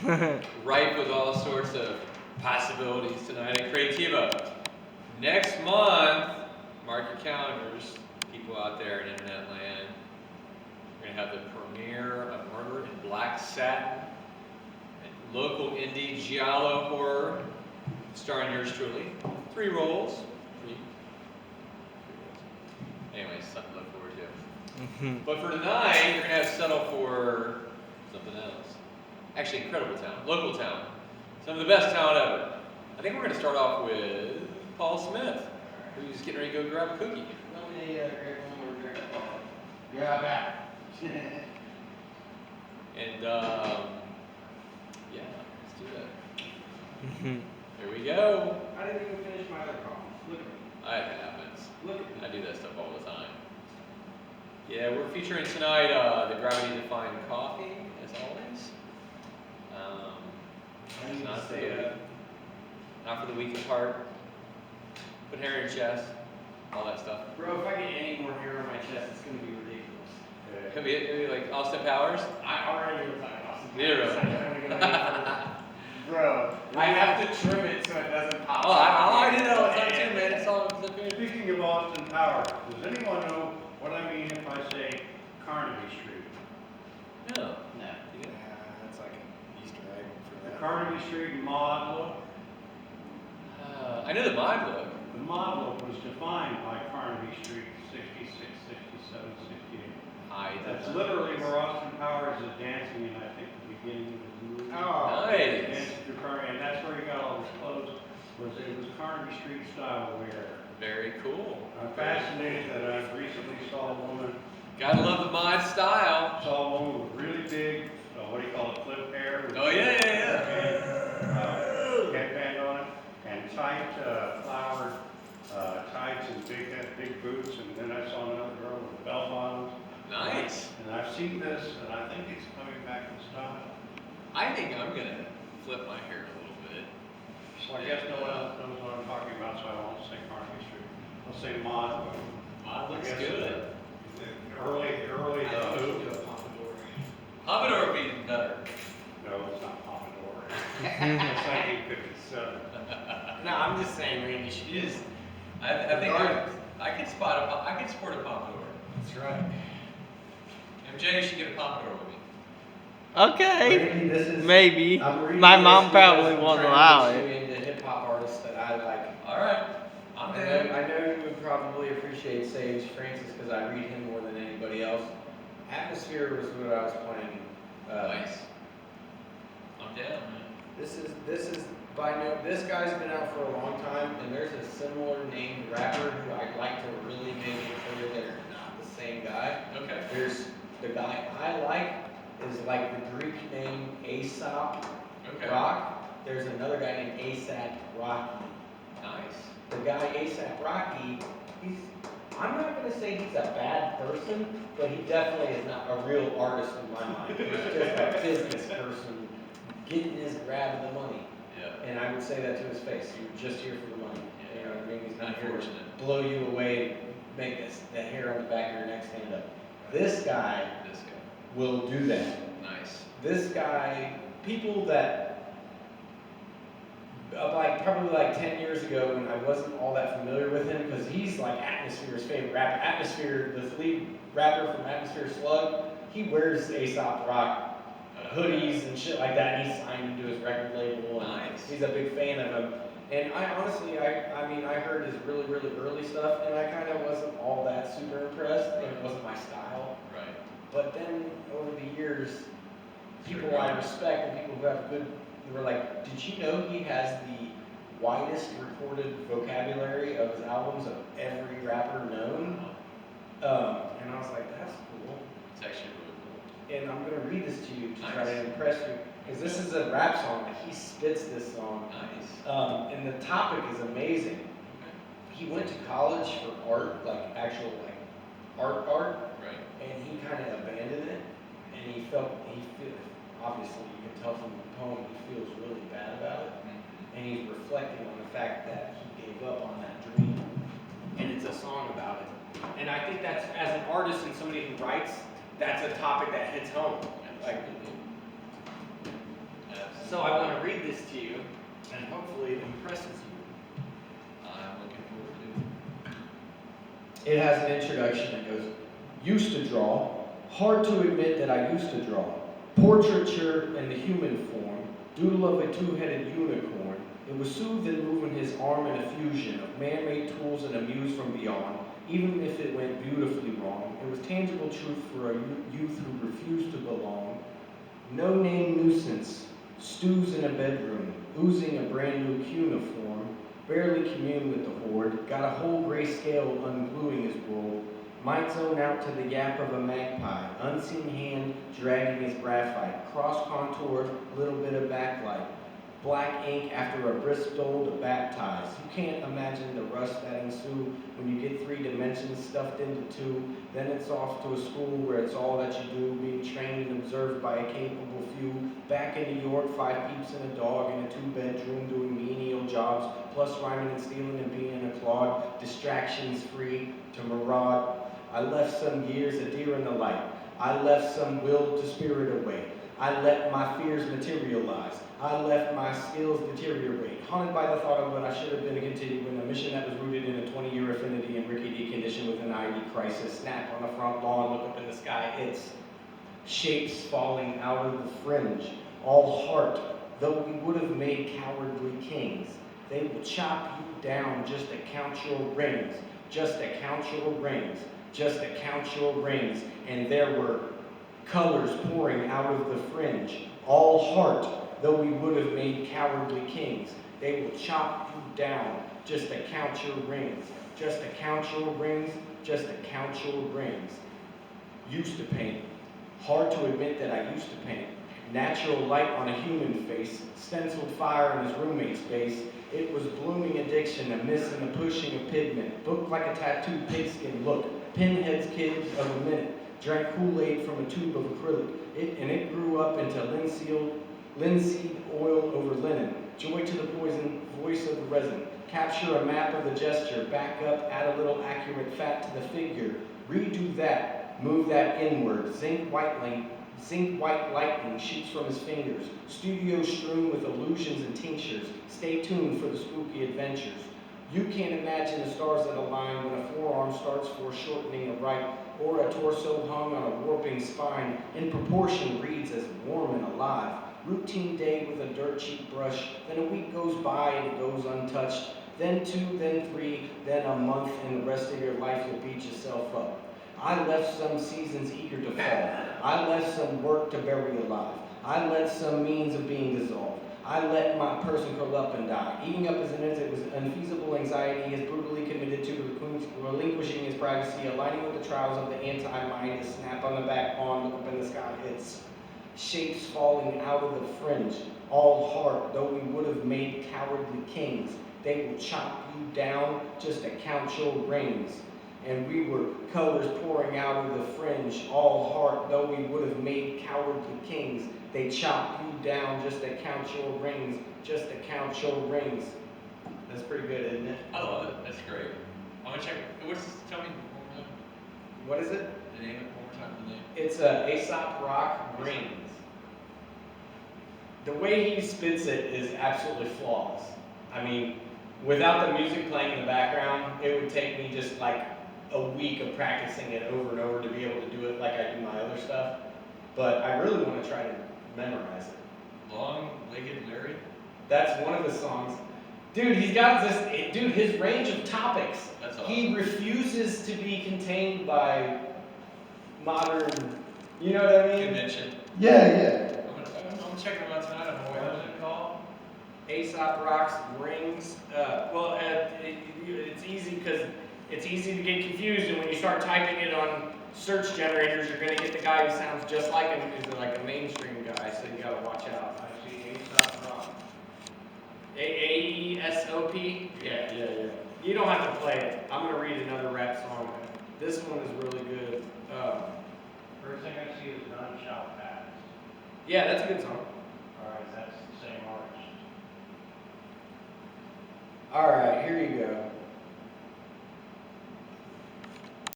ripe with all sorts of possibilities tonight at Creativa. Next month, mark your calendars, people out there in internet land. We're going to have the premiere of Murder in Black Satin, a local indie giallo horror starring yours truly. Three roles. Three roles. Anyways, something to look forward to. But for tonight, you're going to have to settle for something else. Actually, incredible talent, local talent. Some of the best talent ever. I think we're going to start off with Paul Smith, who's getting ready to go grab a cookie. Let me grab one more drink. Yeah, back. And yeah, let's do that. Here we go. I didn't even finish my other coffee. Look at me. It happens. Look at me. I do that stuff all the time. Yeah, we're featuring tonight the Gravity Defying Coffee, as always. It's not for the weak of heart. Put hair in your chest, all that stuff. Bro, if I get any more hair on my chest, it's going to be ridiculous. It'll be like Austin Powers. I already look like Austin Zero. Bro, I have to trim it so it doesn't pop. Oh, I do that all the time too, man. It's all Speaking of Austin Powers, does anyone know what I mean if I say Carnaby Street? No. No. That's like an Easter egg for The that. Carnaby Street mod look? I know the mod look. The mod look was defined by Carnaby Street 66, 67, 68. That's literally where Austin Powers is dancing in, I think, the beginning of the movie. Oh, nice. Dancing through Carnaby, and that's where he got all his clothes. It was Carnaby Street style wear. Very cool. I'm fascinated that I recently saw a woman. Gotta love the mod style. Saw a woman with really big, what do you call it, flip hair. With Oh yeah. Headband on it, and tight flowered tights and big boots. And then I saw another girl with bell bottoms. Nice. And I've seen this, and I think it's coming back in style. I think I'm gonna flip my hair a little bit. So I guess no one else knows what I'm talking about, so I won't say Carnaby Street. I'll say mod. Mod looks I guess good. Early I the think you hoop. do a pompadour. Pompadour would be better. No, it's not Pompadour. It's 1957. No, I'm just saying, Randy, you should use. I think I could sport a pompadour. That's right. MJ, you should get a pompadour with me. Okay. Randy, this is, Maybe. I'm reading My this mom because probably I'm won't trying to allow get you it. into hip hop artists that I like. All right. I'm down. I know you would probably appreciate Sage Francis because I read him more than anybody else. Atmosphere was what I was playing. Nice. I'm down, man. This is by no. This guy's been out for a long time, and there's a similar named rapper who I'd like to really make it clear they're not the same guy. Okay. There's the guy I like is like the Greek name Aesop Okay. Rock. There's another guy named ASAP Rocky. Nice. The guy ASAP Rocky, I'm not going to say he's a bad person, but he definitely is not a real artist in my mind. He's just a business person getting his grab of the money. Yeah. And I would say that to his face. You're just here for the money. You know what I mean? He's not here Unfortunate. to blow you away, make the hair on the back of your neck stand up. This guy will do that. Nice. This guy, people that probably 10 years ago when I wasn't all that familiar with him, because he's like Atmosphere's favorite rapper. Atmosphere, the lead rapper from Atmosphere Slug, he wears Aesop Rock hoodies and shit like that, and he's signed into his record label. Nice. He's a big fan of him. And I honestly, I heard his really, really early stuff, and I kind of wasn't all that super impressed, and it wasn't my style. Right. But then over the years, people I respect and people who have good, they were like, did you know he has the widest recorded vocabulary of his albums of every rapper known? And I was like, that's cool. It's actually really cool. And I'm going to read this to you to try Nice. to impress you. Because this is a rap song. Like, he spits this song. Nice. And the topic is amazing. Okay. He went to college for art, like actual art. Right. And he kind of abandoned it, and obviously you can tell from the poem, he feels really bad about it, and he's reflecting on the fact that he gave up on that dream, and it's a song about it. And I think that's, as an artist and somebody who writes, that's a topic that hits home. Like, Absolutely. So I want to read this to you, and hopefully it impresses you. I'm looking forward to It has an introduction that goes, used to draw, hard to admit that I used to draw. Portraiture in the human form, doodle of a two-headed unicorn. It was soothed and moving his arm in a fusion of man-made tools and a muse from beyond, even if it went beautifully wrong. It was tangible truth for a youth who refused to belong. No-name nuisance, stews in a bedroom, oozing a brand new cuneiform, barely commune with the horde, got a whole gray scale ungluing his world, might zone out to the yap of a magpie, unseen hand dragging his graphite, cross-contoured, little bit of backlight, black ink after a brisk dole to baptize. You can't imagine the rust that ensue when you get 3 dimensions stuffed into 2. Then it's off to a school where it's all that you do, being trained and observed by a capable few. Back in New York, 5 peeps and a dog in a 2-bedroom doing menial jobs, plus rhyming and stealing and being a clod, distractions free to maraud. I left some years a deer in the light. I left some will to spirit away. I let my fears materialize. I left my skills deteriorate, haunted by the thought of what I should have been to continue in a mission that was rooted in a 20-year affinity and rickety condition with an ID crisis. Snap on the front lawn, look up in the sky, it's shapes falling out of the fringe, all heart, though we would have made cowardly kings. They will chop you down just to count your rings, just to count your rings, just to count your rings. And there were colors pouring out of the fringe, all heart, though we would have made cowardly kings. They will chop you down just to count your rings, just to count your rings, just to count your rings. Used to paint. Hard to admit that I used to paint. Natural light on a human face, stenciled fire in his roommate's face. It was blooming addiction, a miss and a pushing of pigment. Booked like a tattooed pigskin look. Pinhead's kids of a minute. Drank Kool-Aid from a tube of acrylic. It grew up into linseed oil over linen. Joy to the poison, voice of the resin. Capture a map of the gesture. Back up, add a little accurate fat to the figure. Redo that, move that inward. Zinc white lightning shoots from his fingers. Studio strewn with illusions and tinctures. Stay tuned for the spooky adventures. You can't imagine the stars that align when a forearm starts foreshortening a right, or a torso hung on a warping spine, in proportion reads as warm and alive. Routine day with a dirt cheap brush, then a week goes by and it goes untouched, then 2, then 3, then a month, and the rest of your life you'll beat yourself up. I left some seasons eager to fall. I left some work to bury alive. I let some means of being dissolved. I let my person curl up and die. Eating up as it was unfeasible anxiety, he is brutally committed to relinquishing his privacy, aligning with the trials of the anti-mind, a snap on the back lawn, look up in the sky, it's shapes falling out of the fringe, all heart, though we would have made cowardly kings. They will chop you down just to count your rings. And we were colors pouring out of the fringe, all heart, though we would have made cowardly kings. They chop you down just to count your rings, just to count your rings. That's pretty good, isn't it? I love it. That's great. I'm gonna check. Tell me one more time. What is it? The name. One more time. The name. It's Aesop Rock Rings. The way he spits it is absolutely flawless. I mean, without the music playing in the background, it would take me just like a week of practicing it over and over to be able to do it like I do my other stuff. But I really want to try to memorize it. Long-legged Larry? That's one of the songs. Dude, he's got this, his range of topics. That's awesome. He refuses to be contained by modern, you know what I mean? Convention. Yeah. I'm checking them out tonight. I'm aware. What is it called? Aesop Rock's Rings. It's easy because it's easy to get confused, and when you start typing it on search generators, you're going to get the guy who sounds just like him, who's like a mainstream guy, so you got to watch out. I see Aesop Rock. A-E-S-O-P? Yeah. You don't have to play it. I'm going to read another rap song. This one is really good. First thing I see is None Shall Pass. Yeah, that's a good song. Alright, that's the same artist. All right, here you go.